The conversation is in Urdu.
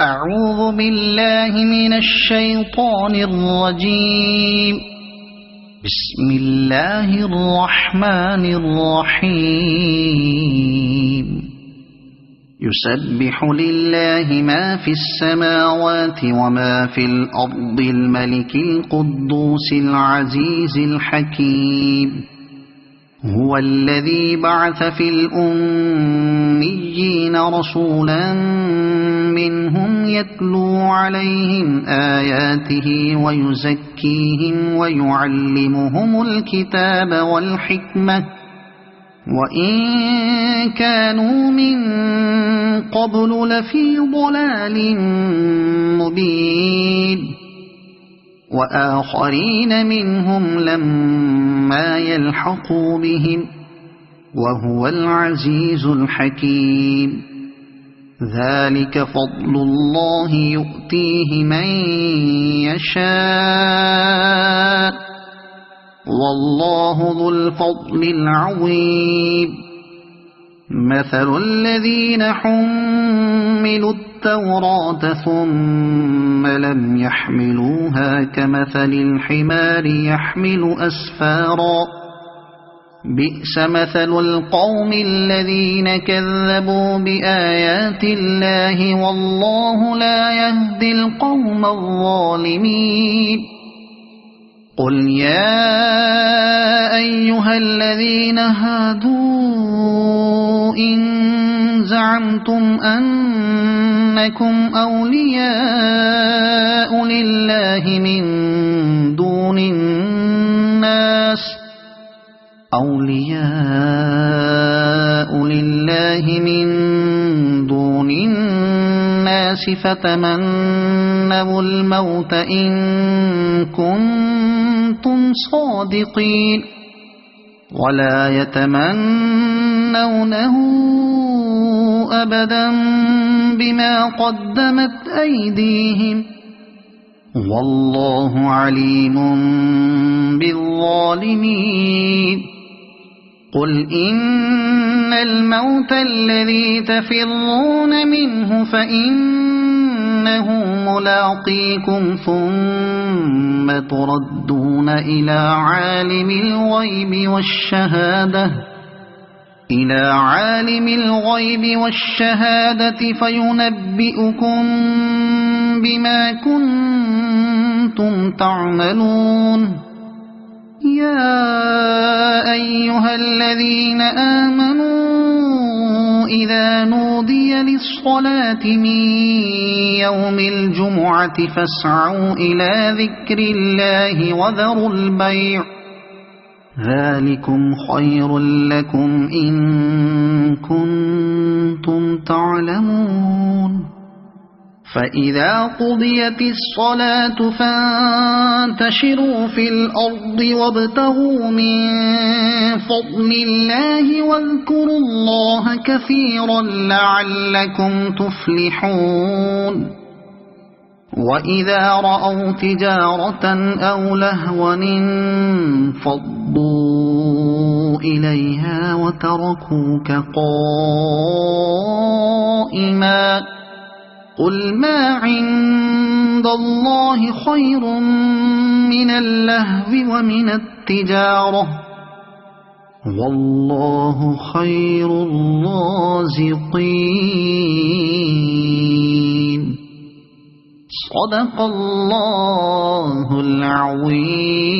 أعوذ بالله من الشيطان الرجيم. بسم الله الرحمن الرحيم. يسبح لله ما في السماوات وما في الأرض الملك القدوس العزيز الحكيم. هو الذي بعث في الأميين رسولا منهم يتلو عليهم آياته ويزكيهم ويعلمهم الكتاب والحكمة وإن كانوا من قبل لفي ضلال مبين. وآخرين منهم لما يلحقوا بهم وهو العزيز الحكيم. ذلك فضل الله يؤتيه من يشاء والله ذو الفضل العظيم. مثل الذين حملوا التوراة ثم لم يحملوها كمثل الحمار يحمل أسفارا. بئس مثل القوم الذين كذبوا بآيات الله والله لا يهدي القوم الظالمين. قل يا أيها الذين هادوا إن زعمتم أنكم أولياء لله من دون الناس فتمنوا الموت إن كنتم صادقين ولا يتمنونه أبدا بما قدمت أيديهم والله عليم بالظالمين. قل إن الموت الذي تفرون منه فإنه ملاقيكم ثم تردون إلى عالم الغيب والشهادة فينبئكم بما كنتم تعملون. يا أيها الذين آمنوا إذا نودي للصلاة من يوم الجمعة فاسعوا إلى ذكر الله وذروا البيع ذلكم خير لكم إن كنتم تعلمون. فإذا قضيت الصلاة فانتشروا في الأرض وابتغوا من فضل الله واذكروا الله كثيرا لعلكم تفلحون. وإذا رأوا تجارة أو لهوا انفضوا إليها وتركوك قائما. قل ما عند الله خير من اللهو ومن التجارة والله خير الرازقين. صدق الله العظيم.